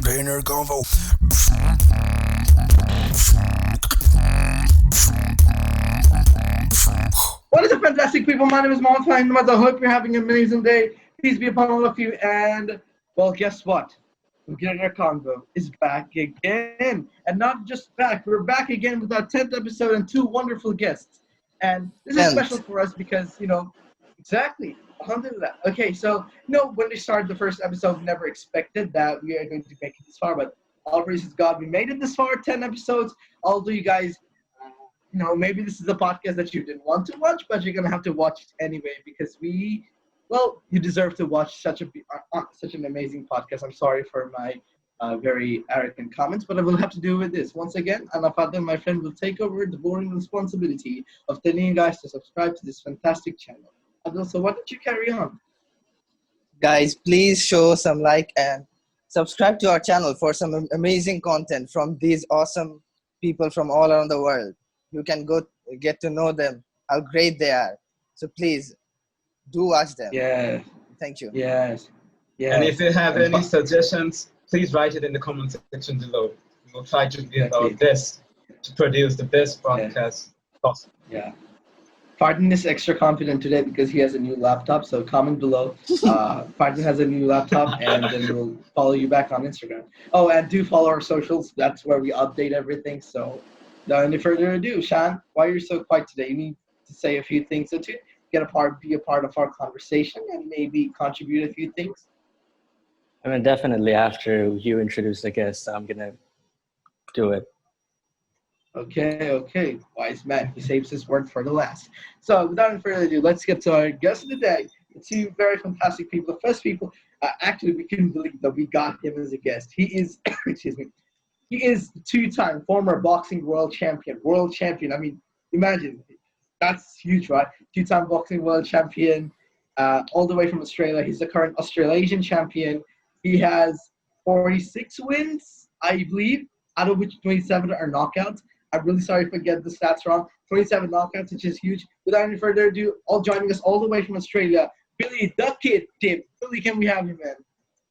Dinner Convo. What is up, fantastic people? My name is Montaigne. I hope you're having an amazing day. Peace be upon all of you. And, well, guess what? Dinner Convo is back again. And not just back, we're back again with our 10th episode and two wonderful guests. And this is special for us because, exactly, 100 of that. Okay, so, when we started the first episode, we never expected that we are going to make it this far. But all praises God, we made it this far, 10 episodes. Although you guys maybe this is a podcast that you didn't want to watch, but you're gonna have to watch it anyway because you deserve to watch such an amazing podcast. I'm sorry for my very arrogant comments, but I will have to do with this. Once again, Anafadda, my friend, will take over the boring responsibility of telling you guys to subscribe to this fantastic channel. And also, why don't you carry on? Guys, please show some like and subscribe to our channel for some amazing content from these awesome people from all around the world. You can go get to know them, how great they are. So please, do watch them. Yeah. Thank you. Yes. Yeah. And if you have any suggestions, please write it in the comment section below. We'll try to give our best to produce the best podcast possible. Yeah. Pardon is extra confident today because he has a new laptop. So comment below. Pardon has a new laptop, and then we'll follow you back on Instagram. Oh, and do follow our socials. That's where we update everything. So, without any further ado, Shan, why are you so quiet today? You need to say a few things or two, be a part of our conversation, and maybe contribute a few things. I mean, definitely after you introduce the guest, I'm gonna do it. Okay. Wise man. He saves his word for the last. So, without any further ado, let's get to our guest of the day. The two very fantastic people. The first people, actually, we couldn't believe that we got him as a guest. He is, excuse me, he is two-time former boxing world champion. I mean, imagine. That's huge, right? Two-time boxing world champion, all the way from Australia. He's the current Australasian champion. He has 46 wins, I believe, out of which 27 are knockouts. I'm really sorry if I get the stats wrong. 27 knockouts, which is huge. Without any further ado, joining us all the way from Australia, Billy the Kid Dib. Billy, can we have you, man?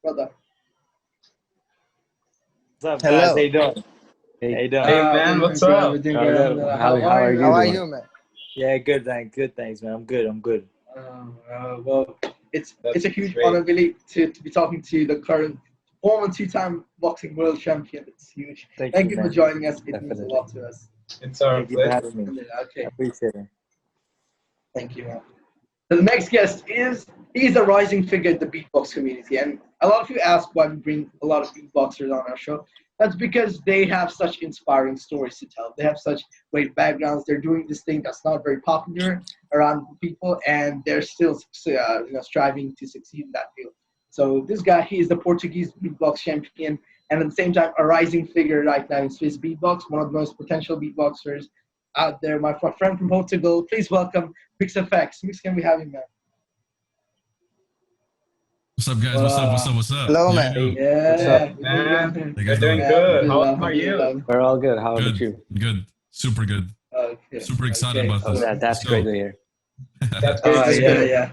Brother. What's up, Hello. guys? How you doing? How you doing? Hey, man, what's up? How are you? How are you, man? Yeah, good, thanks. Good, thanks, man. I'm good. Well, it's a huge honor, Billy, to be talking to the current former two-time boxing world champion. It's huge. Thank you for joining us. It means a lot to us. It's our Thank you for pleasure. having me. Okay. I appreciate it. Thank you, man. So the next guest he's a rising figure in the beatbox community, and a lot of you ask why we bring a lot of beatboxers on our show. That's because they have such inspiring stories to tell. They have such great backgrounds. They're doing this thing that's not very popular around people, and they're still striving to succeed in that field. So this guy, he is the Portuguese beatbox champion, and at the same time, a rising figure right now in Swiss beatbox, one of the most potential beatboxers out there. My friend from Portugal, please welcome MixFX. Mix, can we have you, man? What's up, guys? What's up? Hello, man. Yeah. Man, How you you're guys doing doing? good. How are you? We're all good. How about you? Good. Super good. Okay. Super excited about this. That's Let's go. great to hear. That's great to hear. Yeah,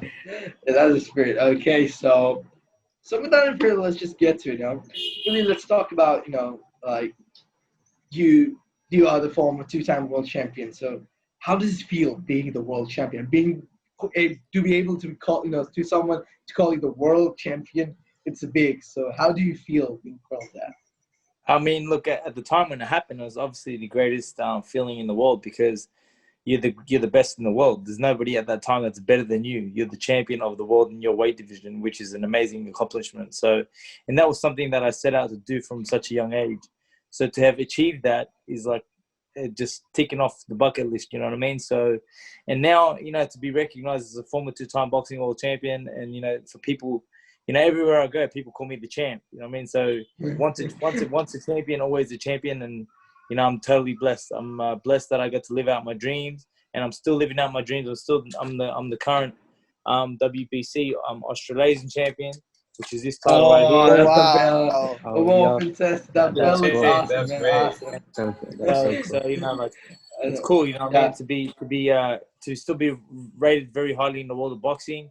that is great. Okay, so without any further, let's just get to it. Really, let's talk about like you are the former two-time world champion. So how does it feel being the world champion? To be able to call to someone to call you the world champion, it's big. So how do you feel being called that? I mean, look, at the time when it happened, it was obviously the greatest feeling in the world because you're the best in the world. There's nobody at that time that's better than you. You're the champion of the world in your weight division, which is an amazing accomplishment. So, and that was something that I set out to do from such a young age. So to have achieved that is like just ticking off the bucket list, you know what I mean? So, and now, to be recognized as a former two-time boxing world champion, and, for people, everywhere I go, people call me the champ, you know what I mean? So once a champion, always a champion. And, I'm totally blessed. I'm blessed that I got to live out my dreams, and I'm still living out my dreams. I'm the current WBC Australasian champion, which is this title right here. Wow. Well, princess, that That's bell is great. awesome, That's man. great. Awesome. So it's cool, to still be rated very highly in the world of boxing.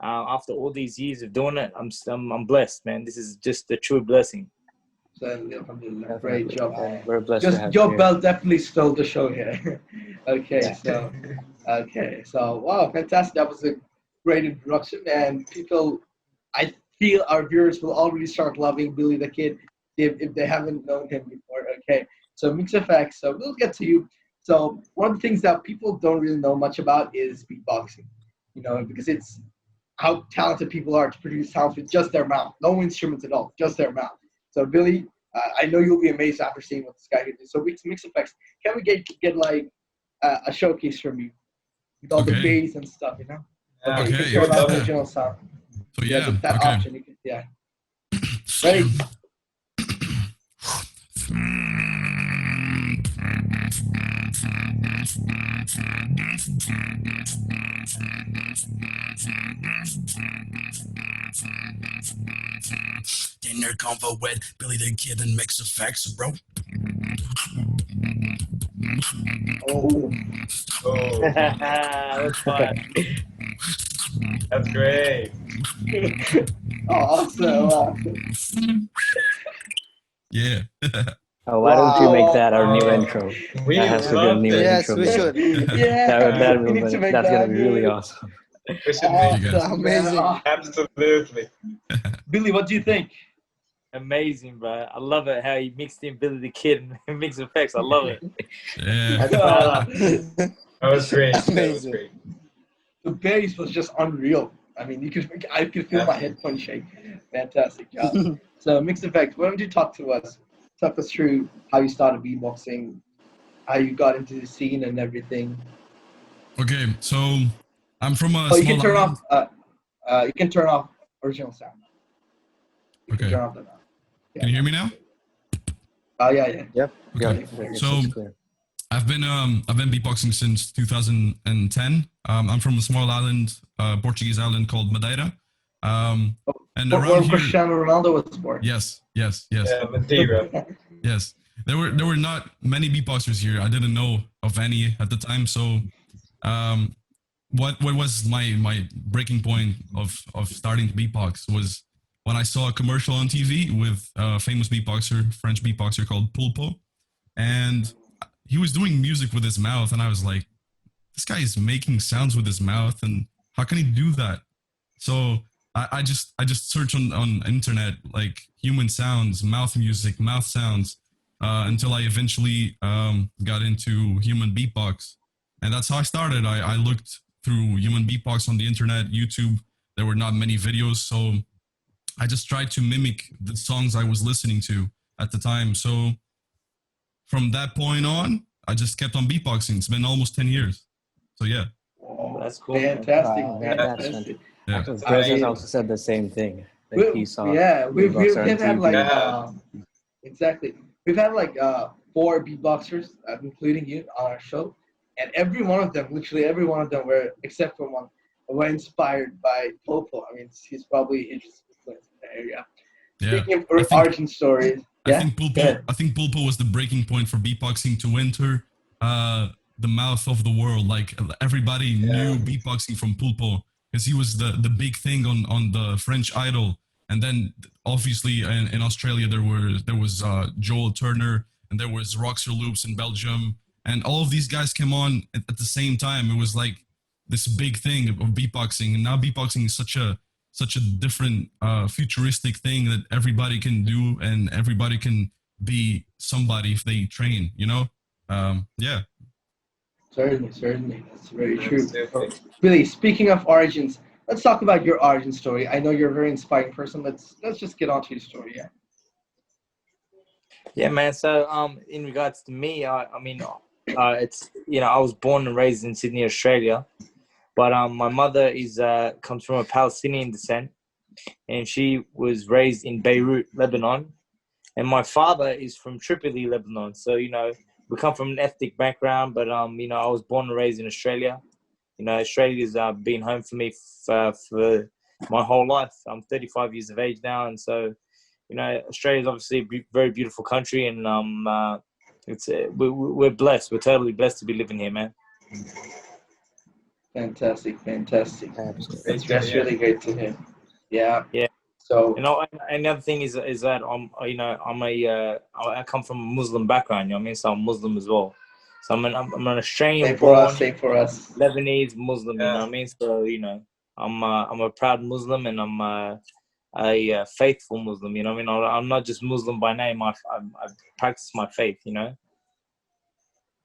After all these years of doing it, I'm blessed, man. This is just a true blessing. Alhamdulillah. Great job. And we're blessed to have Your you here. belt definitely stole the show here. Okay, Yeah. so wow, fantastic. That was a great introduction, and people, I feel our viewers will already start loving Billy the Kid if they haven't known him before. Okay, so MixFX. So we'll get to you. So one of the things that people don't really know much about is beatboxing. You know, because it's how talented people are to produce sounds with just their mouth, no instruments at all, just their mouth. So Billy, I know you'll be amazed after seeing what this guy can do. So MixFX, can we get like a showcase from you with all the Okay. bass and stuff, you know? Okay, you can Okay. turn on original sound. So yeah, with that okay. option, you can, yeah. Ready? Dinner Convo with Billy the Kid and MixFX, bro. Oh, Oh, That's fine. that's great. awesome. Yeah. Oh, why don't you make that our new Wow. intro? We That has to be a love new it. Yes, intro. we should. Yeah, we need to make That's that. gonna be really awesome. We should make you guys. Awesome, Amazing. man. absolutely. Billy, what do you think? Amazing, bro. I love it how you mixed in Billy the Kid and MixFX. I love it. Yeah. That was great. That was Amazing. great. The bass was just unreal. I mean, I could feel my headphones shake. Fantastic job. So, MixFX, why don't you talk us through how you started beatboxing, how you got into the scene and everything. Okay, so I'm from a Oh, you small can turn island. off. You can turn off original sound. You can Okay. turn off the. Can you hear me now? Oh yeah. Yep. Okay. Yep. So It's clear. I've been beatboxing since 2010. I'm from a small island, Portuguese island called Madeira. And Where around here, Cristiano Ronaldo was born. yes. Yeah, Madeira. Yes, there were not many beatboxers here. I didn't know of any at the time. So, what was my breaking point of starting to beatbox was when I saw a commercial on TV with a famous beatboxer, French beatboxer called Pulpo, and he was doing music with his mouth, and I was like, this guy is making sounds with his mouth, and how can he do that? So I just searched on internet like human sounds, mouth music, mouth sounds, until I eventually got into human beatbox, and that's how I started. I looked through human beatbox on the internet, YouTube. There were not many videos, so I just tried to mimic the songs I was listening to at the time. So from that point on, I just kept on beatboxing. It's been almost 10 years. So yeah. Oh, That's cool, man. fantastic. Wow, that's fantastic. Yeah. So President also said the same thing. Like he saw We've beatboxer on had like Yeah. exactly. We've had like 4 beatboxers, including you, on our show, and every one of them, literally every one of them, were except for one, were inspired by Popo. I mean, he's probably interested in the area. Yeah. Speaking of I think- origin stories, I think go Pulpo. ahead. I think Pulpo was the breaking point for beatboxing to enter the mouth of the world. Like everybody knew beatboxing from Pulpo because he was the big thing on the French Idol. And then obviously in Australia there was Joel Turner, and there was Roxer Loops in Belgium, and all of these guys came on at the same time. It was like this big thing of beatboxing, and now beatboxing is such a different futuristic thing that everybody can do, and everybody can be somebody if they train, you know. Yeah. Certainly, that's very true. Absolutely. Billy, speaking of origins, let's talk about your origin story. I know you're a very inspiring person. Let's just get on to your story. Yeah. Yeah, man. So, in regards to me, I mean, it's I was born and raised in Sydney, Australia, but my mother is comes from a Palestinian descent, and she was raised in Beirut, Lebanon, and my father is from Tripoli, Lebanon. So we come from an ethnic background, but I was born and raised in Australia. Australia's been home for me for my whole life. I'm 35 years of age now, and so Australia is obviously a very beautiful country, and we're blessed. We're totally blessed to be living here, man. Fantastic. Absolutely. That's really great to hear. Yeah. Yeah. So You know, and the other thing is that I come from a Muslim background. You know what I mean? So I'm Muslim as well. So I'm an Australian born same for us. Lebanese Muslim. You know Yeah. what I mean? So I'm a proud Muslim, and I'm a faithful Muslim. You know what I mean? I'm not just Muslim by name. I practice my faith. You know.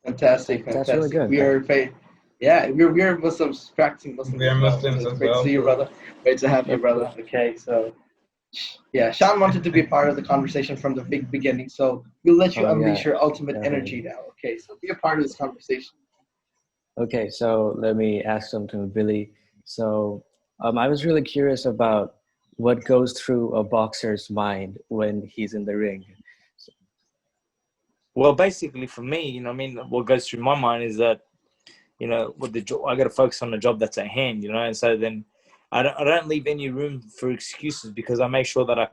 Fantastic, That's really fantastic. good. We are faith. Yeah, we're Muslims, practicing Muslims. We are as well. Muslims So it's as great to well. see you, brother. Great to have you, brother. Okay, so yeah, Sean wanted to be a part of the conversation from the big beginning. So we'll let you Oh, unleash yeah, your ultimate definitely. energy now. Okay, so be a part of this conversation. Okay, so let me ask something, Billy. So I was really curious about what goes through a boxer's mind when he's in the ring. Well, basically, for me, you know, what I mean, what goes through my mind is that, you know, with the job, I got to focus on the job that's at hand, you know, and so then I don't leave any room for excuses, because I make sure that I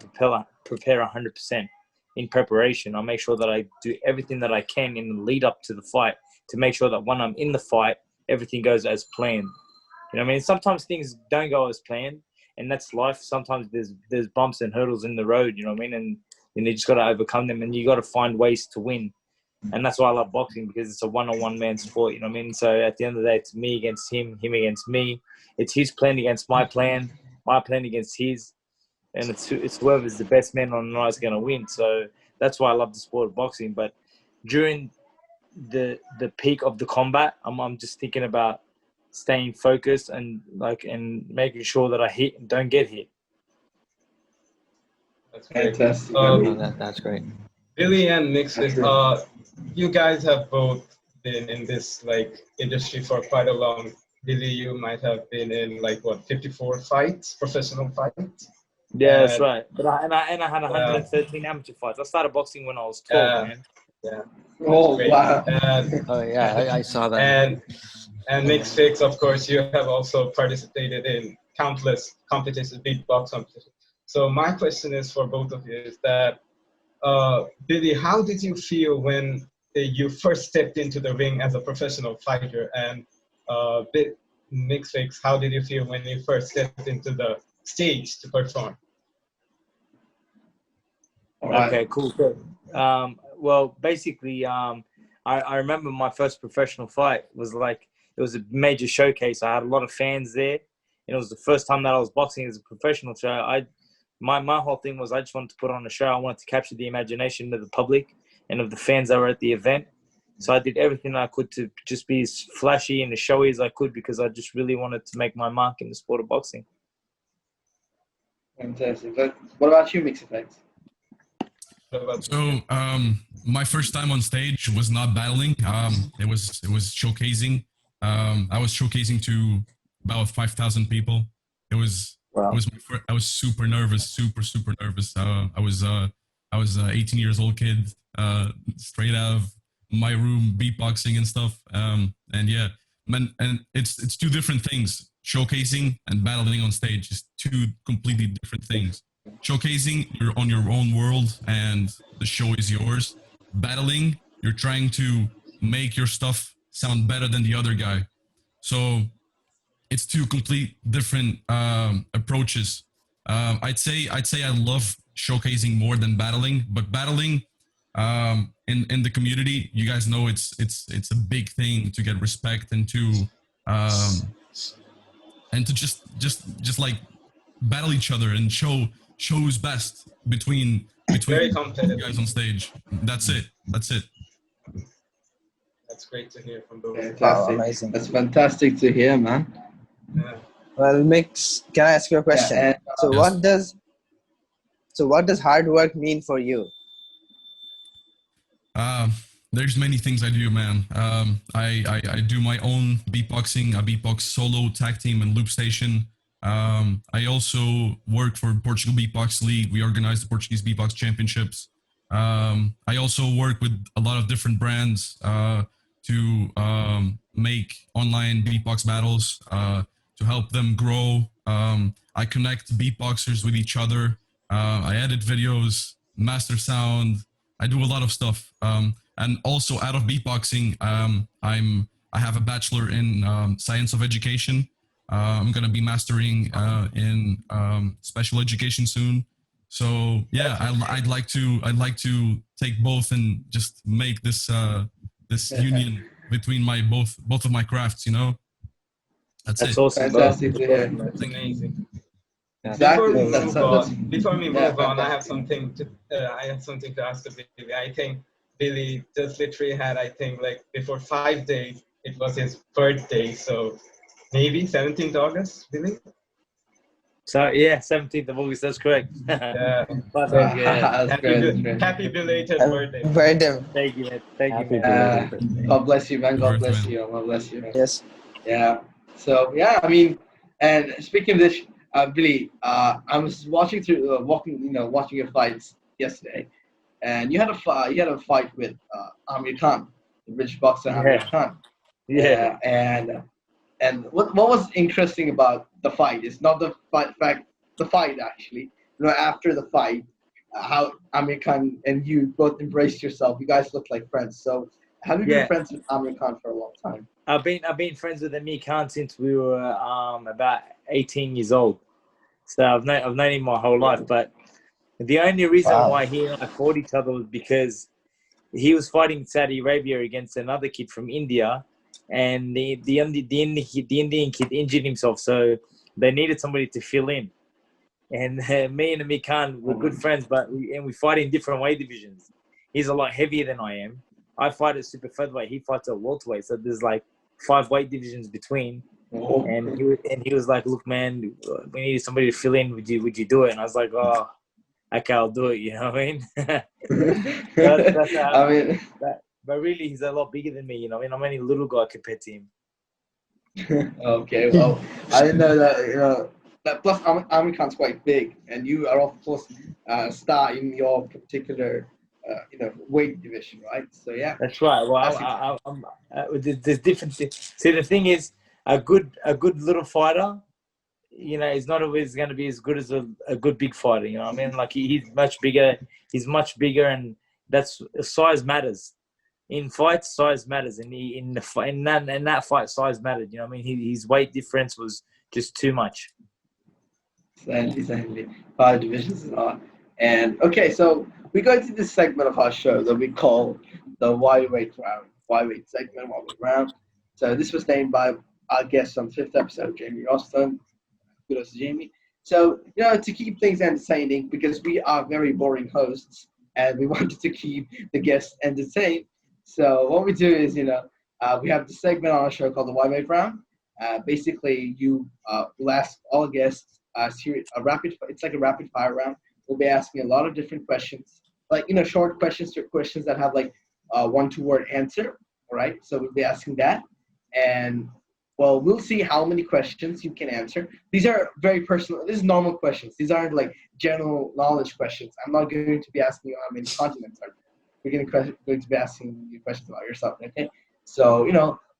prepare 100% in preparation. I make sure that I do everything that I can in the lead up to the fight to make sure that when I'm in the fight, everything goes as planned. You know what I mean? Sometimes things don't go as planned, and that's life. Sometimes there's bumps and hurdles in the road, you know what I mean? And you just got to overcome them, and you got to find ways to win. And that's why I love boxing, because it's a one-on-one man sport, you know what I mean? So at the end of the day, it's me against him against me. It's his plan against my plan against his, and it's whoever's the best man on the night is going to win. So that's why I love the sport of boxing. But during the peak of the combat, I'm just thinking about staying focused and making sure that I hit and don't get hit. That's great. Fantastic. Oh, that's great. Billy and MixFX, you guys have both been in this industry for quite a long. Billy, you might have been in 54 fights, professional fights. Yeah, that's And, right. But I had 113 amateur fights. I started boxing when I was 12, man. Yeah. Oh Great. wow. Oh yeah, I saw that. And MixFX, of course, you have also participated in countless competitions, beatbox competitions. So my question is for both of you is that, Billy, how did you feel when you first stepped into the ring as a professional fighter? And MixFX, how did you feel when you first stepped into the stage to perform? All right. Okay, cool. Well, basically, I remember my first professional fight was it was a major showcase. I had a lot of fans there, and it was the first time that I was boxing as a professional. So my whole thing was I just wanted to put on a show. I wanted to capture the imagination of the public and of the fans that were at the event. So I did everything I could to just be as flashy and as showy as I could, because I just really wanted to make my mark in the sport of boxing. Fantastic. But what about you, MixFX? So my first time on stage was not battling. It was showcasing. I was showcasing to about 5,000 people. It was Wow. I was super nervous, super nervous. I was 18 years old kid, straight out of my room, beatboxing and stuff. And yeah, man, and it's two different things. Showcasing and battling on stage is two completely different things. Showcasing, you're on your own world and the show is yours. Battling, you're trying to make your stuff sound better than the other guy. So it's two complete different approaches. I'd say I love showcasing more than battling, but battling in the community, you guys know it's a big thing to get respect um, and to just like battle each other and show who's best between Very you competitive. guys on stage. That's it. That's great to hear from both. Fantastic. amazing. That's fantastic to hear, man. Yeah. Well, Mix, can I ask you a question? Yeah, and, So Yes. what does hard work mean for you? There's many things I do, man. I do my own beatboxing. I beatbox solo, tag team, and loop station. I also work for Portugal Beatbox League. We organize the Portuguese Beatbox Championships. I also work with a lot of different brands to make online beatbox battles to help them grow. I connect beatboxers with each other. I edit videos, master sound. I do a lot of stuff. And also out of beatboxing, I have a bachelor in science of education. I'm gonna be mastering in special education soon. So yeah, I'd like to take both and just make this union between my both of my crafts. You know, that's That's it. awesome, bro. Fantastic to That's hear. awesome, man. That's amazing. Exactly. Before we Yeah, move on, fantastic. I have something to ask Billy. I think Billy just literally had, I think, like before 5 days, it was his birthday. So maybe 17th August, Billy? So yeah, 17th of August. That's correct. Yeah. But So yeah, That's great. That's great. happy belated birthday, man. Birthday. thank you, man. Thank you, Happy man. belated birthday. God bless you, man. The God birth bless man. you. God bless you, man. Yes. Yeah. So yeah, I mean, and speaking of this, Billy, I was watching through, watching your fights yesterday, and you had a fight with Amir Khan, the British boxer Amir Yeah, Khan, yeah, and what was interesting about the fight is not the fight actually. You know, after the fight, how Amir Khan and you both embraced yourself. You guys look like friends. So have you been yeah. friends with Amir Khan for a long time? I've been friends with Amir Khan since we were about 18 years old. So I've known him my whole life. But the only reason Wow. why he and I fought each other was because he was fighting in Saudi Arabia against another kid from India, and the Indian kid injured himself, so they needed somebody to fill in. And me and Amir Khan were good friends, but we fight in different weight divisions. He's a lot heavier than I am. I fight at super featherweight. He fights at welterweight. So there's like 5 weight divisions between. Oh. And he was like, "Look, man, we need somebody to fill in. Would you do it?" And I was like, "Oh, okay, I'll do it." You know what I mean? That's how. I mean, But really, he's a lot bigger than me. You know, what I mean, I'm only a little guy compared to him. okay. Well, I didn't know that. You know, that plus Amir Khan's quite big, and you are of course star in your particular weight division, right? So yeah, That's right. Well, that's it. there's different things. See, the thing is, a good little fighter, is not always going to be as good as a good big fighter. You know what I mean? Like he's much bigger. He's much bigger, and that's size matters. In fights, size matters, and in that fight, size mattered. You know what I mean? His weight difference was just too much. Exactly. Five divisions is on. And okay, so we go to this segment of our show that we call the Why Wait Round. Why Wait segment, Why Wait Round. So this was named by our guest on fifth episode, Jamie Roston. Kudos to Jamie. So, to keep things entertaining, because we are very boring hosts and we wanted to keep the guests entertained. So what we do is, we have the segment on our show called the Why Wait Round. Basically, you will ask all guests it's like a rapid fire round. We'll be asking a lot of different questions, like short questions to questions that have like a 1-2 word answer. All right, so we'll be asking that, and well, we'll see how many questions you can answer. These are very personal. This is normal questions. These aren't like general knowledge questions. I'm not going to be asking you how many continents are there. We're going to be asking you questions about yourself. Okay, so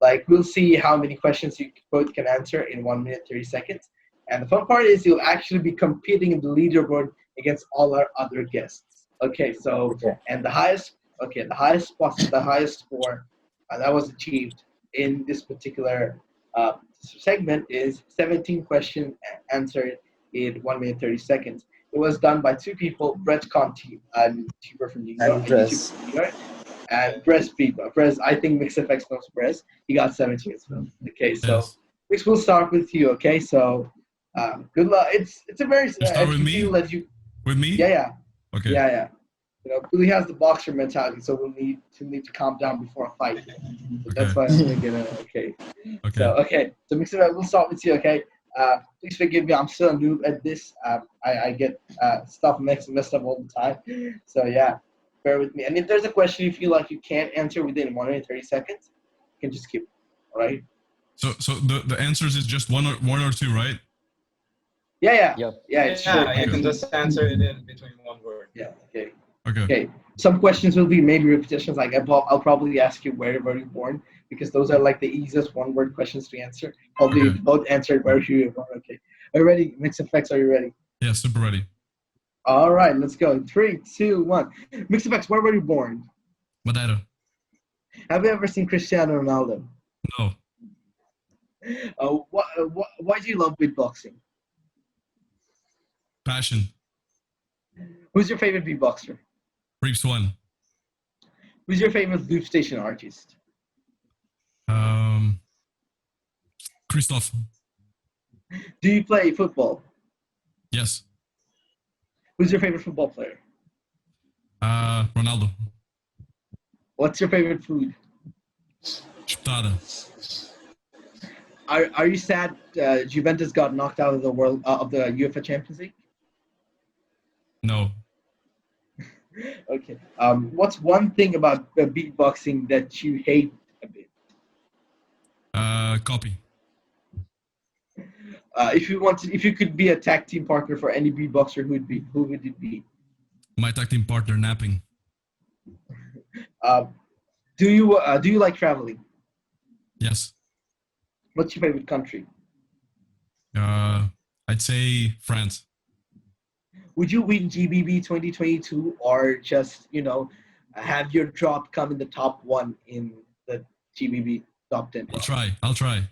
like we'll see how many questions you both can answer in 1 minute 30 seconds. And the fun part is you'll actually be competing in the leaderboard against all our other guests. Okay, so Okay. and the highest score that was achieved in this particular segment is 17 questions answered in 1 minute 30 seconds. It was done by two people, Brett Conti, a YouTuber from New York, And dress. from New York, and Brez Bieber. Brez, I think MixFX knows Brez. He got 17 as well. Okay, so Yes. Mix, we'll start with you. Okay, so good luck. It's a very You start if with you me. feel that you With me. yeah. Okay. Yeah. Billy has the boxer mentality, so we'll need to calm down before a fight. So that's Okay. why I'm thinking, okay. Okay. So MixFX, we'll start with you. Okay. Please forgive me. I'm still a noob at this. I get stuff messed up all the time. So yeah, bear with me. And if there's a question you feel like you can't answer within 1 minute 30 seconds, you can just skip. All right. So the answers is just one or two, right? Yeah. Yep. Yeah. It's short. Yeah, you can just answer it in between one word. Yeah. Okay. Okay. Okay. Some questions will be maybe repetitions. Like I'll probably ask you where were you born, because those are like the easiest one-word questions to answer. Probably Okay. both answered where you were born. Okay. Are you ready? MixFX, are you ready? Yeah, super ready. All right. Let's go. 3, 2, 1. MixFX, where were you born? Madeira. Have you ever seen Cristiano Ronaldo? No. Why do you love beatboxing? Passion. Who's your favorite beatboxer? Reaps one. Who's your favorite loop station artist? Christoph. Do you play football? Yes. Who's your favorite football player? Ronaldo. What's your favorite food? Chupada. Are you sad Juventus got knocked out of the world of the UEFA Champions League? No. Okay. What's one thing about beatboxing that you hate a bit? Copy. If you could be a tag team partner for any beatboxer, who would it be? My tag team partner napping. Do you like traveling? Yes. What's your favorite country? I'd say France. Would you win GBB 2022 or just have your drop come in the top one in the GBB top 10? I'll try.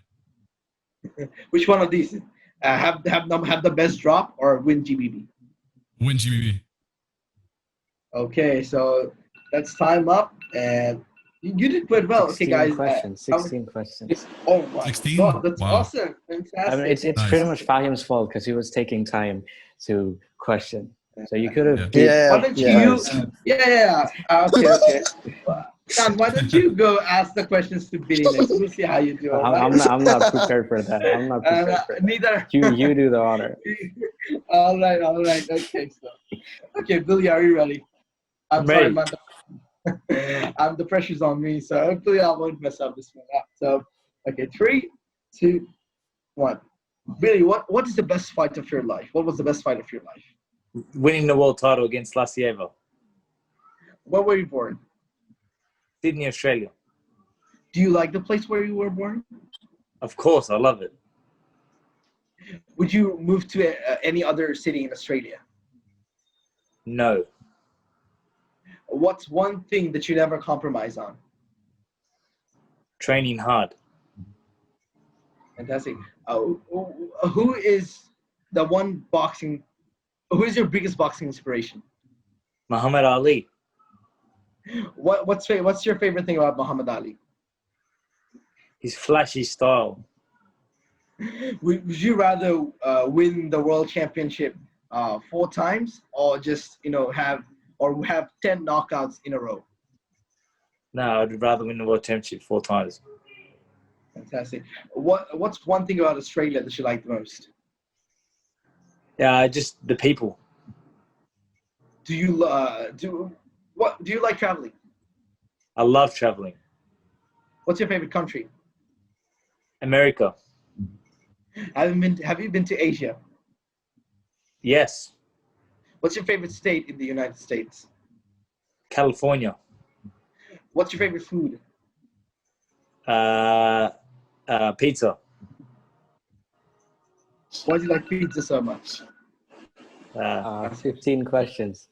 Which one of these? Have the best drop or win GBB? Win GBB. Okay, so that's time up, and you did quite well. Okay, 16 guys. questions. 16 questions. Oh my 16? god, that's Wow. awesome! Fantastic. I mean, it's Nice. pretty much Fahim's fault because he was taking time to question. So you could have. Yeah. Why don't Okay. Dan, why don't you go ask the questions to Billy next? We'll see how you do. I'm not prepared for that. I'm not prepared for that. Neither. You do the honor. All right. Okay, Billy, are you ready? I'm sorry, man. The pressure's on me, so hopefully I won't mess up this one. So, okay, 3, 2, 1. Billy, what is the best fight of your life? What was the best fight of your life? Winning the world title against Lasieva. Where were you born? Sydney, Australia. Do you like the place where you were born? Of course, I love it. Would you move to any other city in Australia? No. What's one thing that you never compromise on? Training hard. Fantastic. Who is your biggest boxing inspiration? Muhammad Ali. What's your favorite thing about Muhammad Ali? His flashy style. Would you rather win the world championship 4 times, or just have 10 knockouts in a row? No, I'd rather win the world championship 4 times. Fantastic. What's one thing about Australia that you like the most? Yeah, just the people. Do you like traveling? I love traveling. What's your favorite country? America. Have you been to Asia? Yes. What's your favorite state in the United States? California. What's your favorite food? Pizza. Why do you like pizza so much? 15 questions.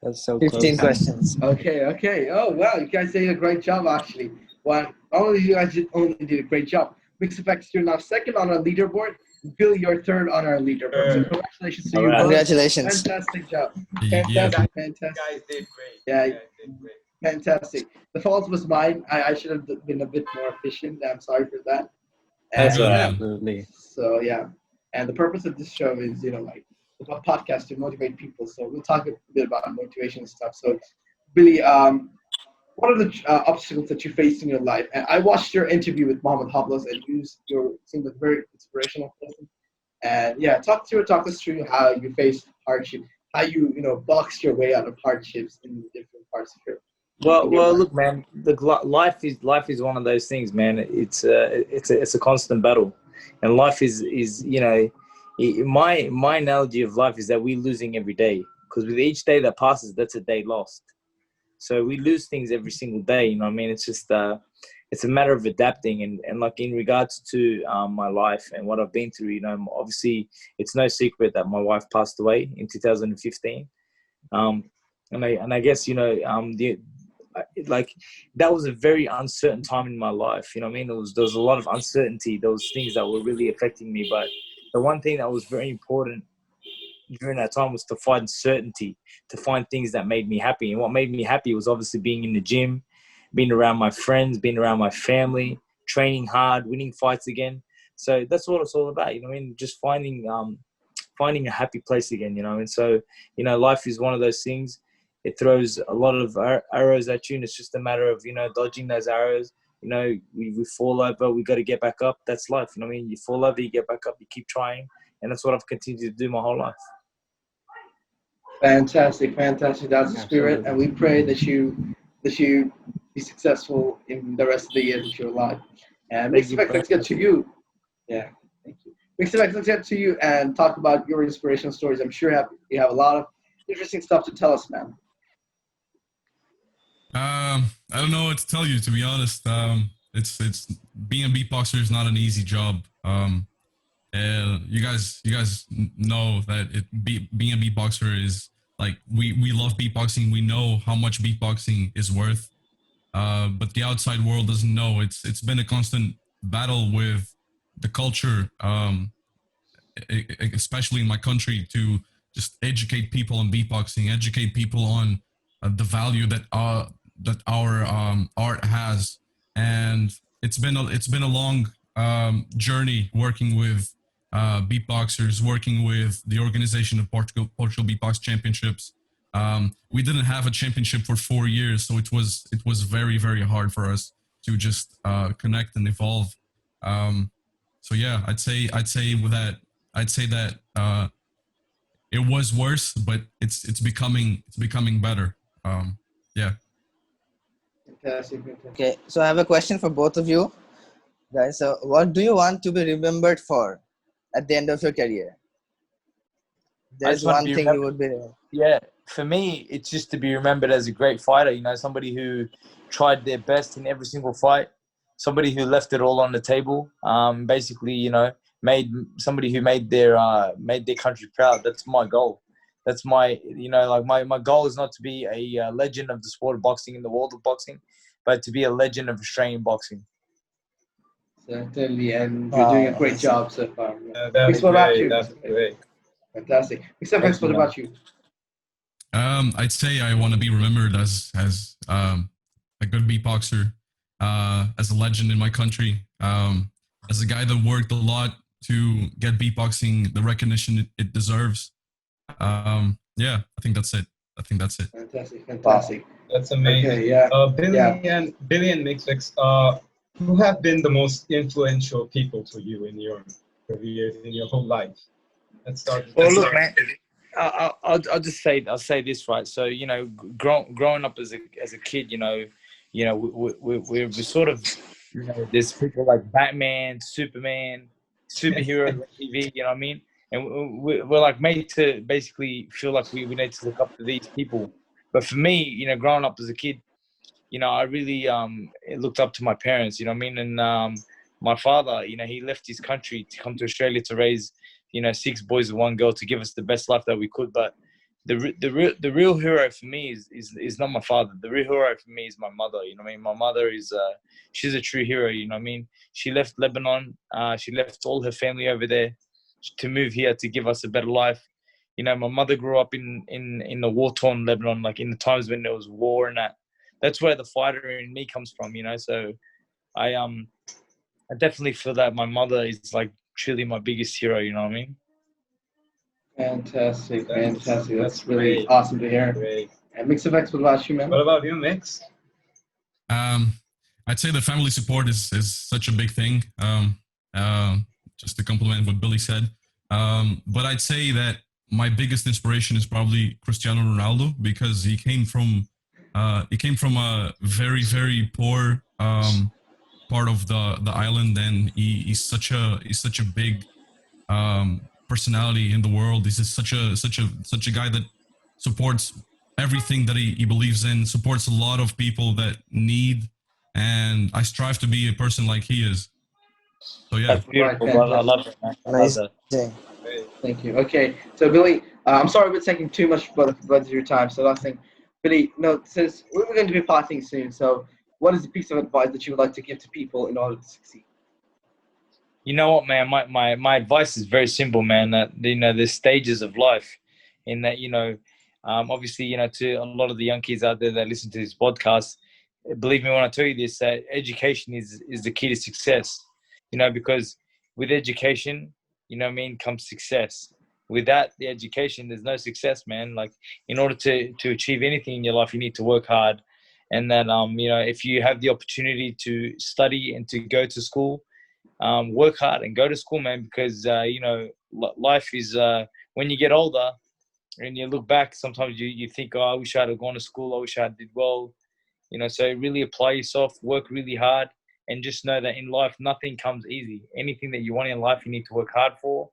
That's so 15 close. questions. Okay. Oh, wow. You guys did a great job, actually. Well, you guys only did a great job. MixFX, you're now second on our leaderboard. Billy, you're third on our leaderboard. So congratulations to you both. Congratulations. Fantastic job. Yeah. Fantastic. You guys did great. Yeah. You guys did great. Fantastic. The fault was mine. I should have been a bit more efficient. I'm sorry for that. That's And, all right. Absolutely. So yeah, and the purpose of this show is like a podcast to motivate people. So we'll talk a bit about motivation and stuff. So Billy, what are the obstacles that you faced in your life? And I watched your interview with Mohammed Hablas, and you seemed like a very inspirational person. And yeah, talk us through how you faced hardship, how you boxed your way out of hardships in different parts of your. Well, look, man. Life is one of those things, man. It's a constant battle, and life is my analogy of life is that we're losing every day, because with each day that passes, that's a day lost. So we lose things every single day. You know what I mean? It's just it's a matter of adapting, and like in regards to my life and what I've been through. Obviously, it's no secret that my wife passed away in 2015. And I guess like that was a very uncertain time in my life. You know what I mean? There was a lot of uncertainty. There was things that were really affecting me. But the one thing that was very important during that time was to find certainty, to find things that made me happy. And what made me happy was obviously being in the gym, being around my friends, being around my family, training hard, winning fights again. So that's what it's all about. You know what I mean? Just finding a happy place again, you know. And so, you know, life is one of those things. It throws a lot of arrows at you, and it's just a matter of, you know, dodging those arrows. You know, we fall over, we got to get back up. That's life. You know what I mean? You fall over, you get back up, you keep trying. And that's what I've continued to do my whole life. Fantastic, fantastic. That's the spirit, Absolutely. and we pray that you be successful in the rest of the years that you're alive. And Thank you, MixFX, let's get to you. Yeah, thank you. MixFX, let's get to you and talk about your inspirational stories. I'm sure you have a lot of interesting stuff to tell us, man. I don't know what to tell you, to be honest. It's being a beatboxer is not an easy job. You guys know that being a beatboxer is like we love beatboxing. We know how much beatboxing is worth, but the outside world doesn't know. It's been a constant battle with the culture, especially in my country, to just educate people on beatboxing, educate people on the value that our art has. And it's been a long journey working with beatboxers, working with the organization of Portugal Beatbox Championships. We didn't have a championship for 4 years, so it was very very hard for us to just connect and evolve. So yeah, I'd say that it was worse, but it's becoming better. Yeah. Fantastic, fantastic. Okay, so I have a question for both of you, guys. So, what do you want to be remembered for at the end of your career? I There's just want to one be thing you remembered. would be. Yeah, for me, it's just to be remembered as a great fighter. You know, somebody who tried their best in every single fight, somebody who left it all on the table. Basically, you know, made somebody who made their country proud. That's my goal. That's my, you know, like my goal is not to be a legend of the sport of boxing in the world of boxing, but to be a legend of Australian boxing. Certainly, and you're doing a Wow, great amazing. job so far. That's Mix, what about great. you? That's great. Fantastic. Thank MixFX, you, what man. about you? I'd say I want to be remembered as a good beatboxer, as a legend in my country, as a guy that worked a lot to get beatboxing the recognition it deserves. Yeah, I think that's it. I think that's it. Fantastic, fantastic. That's amazing. Okay, yeah, yeah. Billy and MixFX, who have been the most influential people to you in your career, in your whole life? Let's start with Well, that. look, man. I'll say this, right. So, you know, growing up as a kid, you know, we're sort of, you know, there's people like Batman, Superman, superheroes on TV. You know what I mean? And we're like made to basically feel like we need to look up to these people. But for me, you know, growing up as a kid, you know, I really looked up to my parents. You know what I mean? And my father, you know, he left his country to come to Australia to raise, you know, 6 boys and 1 girl to give us the best life that we could. But the real hero for me is not my father. The real hero for me is my mother. You know what I mean? My mother is she's a true hero. You know what I mean? She left Lebanon. She left all her family over there to move here to give us a better life. You know, my mother grew up in the war-torn Lebanon, like in the times when there was war and that. That's where the fighter in me comes from. You know, so I definitely feel that my mother is like truly my biggest hero. You know what I mean? Fantastic, That's fantastic. That's really great. awesome to hear. Great. And MixFX, what about you, man? What about you, Mix? Um, I'd say the family support is such a big thing. Uh, just to complement what Billy said. But I'd say that my biggest inspiration is probably Cristiano Ronaldo, because he came from a very very poor part of the island, and he's such a big personality in the world. He's just such a guy that supports everything that he believes in, supports a lot of people that need, and I strive to be a person like he is. So yeah. That's beautiful, brother. I love it, man. I love Amazing. that. Great. Thank you. Okay, so Billy, I'm sorry we're taking too much of your time. So last thing, Billy, no, since we're going to be partying soon, so what is the piece of advice that you would like to give to people in order to succeed? You know what, man? My advice is very simple, man. That there's stages of life, in that obviously to a lot of the young kids out there that listen to this podcast, believe me when I tell you this, that education is the key to success. Because with education, what I mean, comes success. Without the education, there's no success, man. Like, in order to achieve anything in your life, you need to work hard, and that if you have the opportunity to study and to go to school, work hard and go to school, man, because life is when you get older and you look back, sometimes you think, oh, I wish I had gone to school, I wish I did well. So really apply yourself, work really hard, and just know that in life nothing comes easy. Anything that you want in life, you need to work hard for.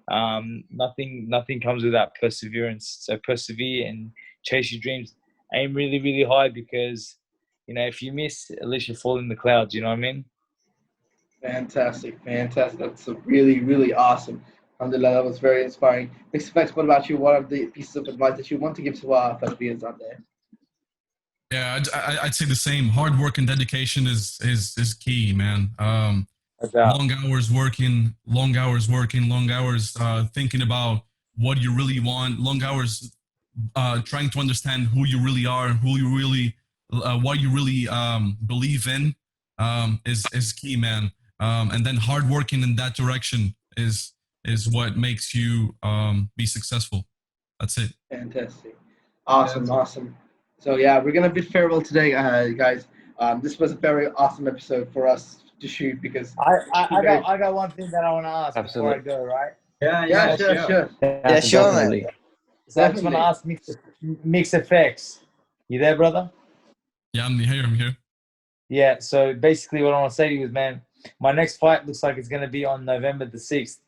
Nothing comes without perseverance. So persevere and chase your dreams. Aim really, really high, because if you miss, at least you fall in the clouds. You know what I mean? Fantastic, fantastic. That's a really, really awesome. Alhamdulillah, that was very inspiring. MixFX, what about you? What are the pieces of advice that you want to give to our fellow viewers out there? Yeah, I'd say the same. Hard work and dedication is key, man. No doubt. Long hours working, long hours thinking about what you really want, long hours trying to understand who you really are, what you really believe in, is key, man. And then hard working in that direction is what makes you be successful. That's it. Fantastic. Awesome, That's awesome. So yeah, we're gonna bid farewell today, guys. This was a very awesome episode for us to shoot because I got one thing that I want to ask Absolutely. before I go, right? yeah, yeah, sure, sure. sure. Yeah, sure, man. Definitely. So I just want to ask MixFX. You there, brother? Yeah, I'm here. I'm here. Yeah. So basically, what I want to say to you is, man, my next fight looks like it's going to be on November the 6th,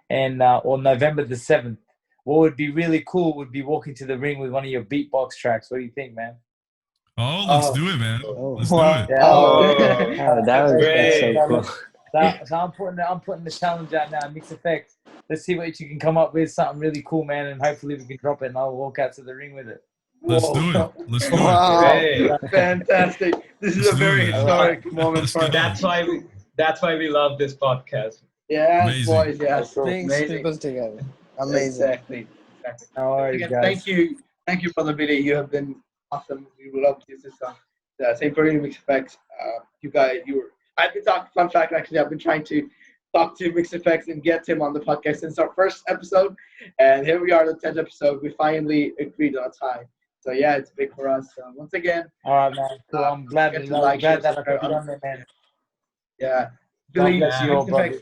and or November the 7th. What would be really cool would be walking to the ring with one of your beatbox tracks. What do you think, man? Oh, let's Oh. do it, man. Oh, Let's do Wow. it. Yeah. Oh. oh, that's Great. so cool. So I'm putting the challenge out now. MixFX. Let's see what you can come up with. Something really cool, man, and hopefully we can drop it, and I'll walk out to the ring with it. Let's do it. Let's do it. Wow. Great. Fantastic. This is Let's a do very it, man. historic moment Let's for go. us. That's why we love this podcast. Yes, Amazing. boys, yes. Brings Amazing. people together. Amazing. Exactly. Exactly. No worries, Again, guys. thank you for the video. You have been awesome. We would love to use this on. Same for you, MixFX. You guys, I've been talking. Fun fact, actually, I've been trying to talk to MixFX and get him on the podcast since our first episode, and here we are, the 10th episode. We finally agreed on a time. So yeah, it's big for us. So once again, All right, man. Cool. I'm glad get to that like, share, I could be subscribe. on there, man. Yeah, God Billy, bless you all, MixFX, brother.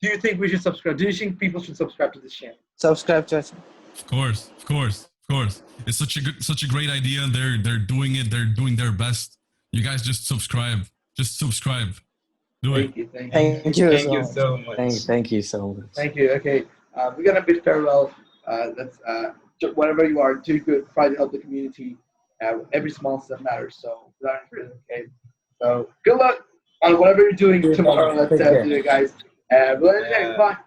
do you think we should subscribe? Do you think people should subscribe to this channel? Subscribe to us. Of course, of course, of course. It's such a great idea. They're doing it. They're doing their best. You guys just subscribe. Just subscribe. Do it. Thank you, thank you. Thank you Thank so you much. so much. Thank you so much. Thank you. Okay, we're gonna bid farewell. That's whatever you are, do good. Try to help the community. Every small step matters. So without any further, okay. So good luck on whatever you're doing tomorrow. Let's Take care. do it, guys. Bye.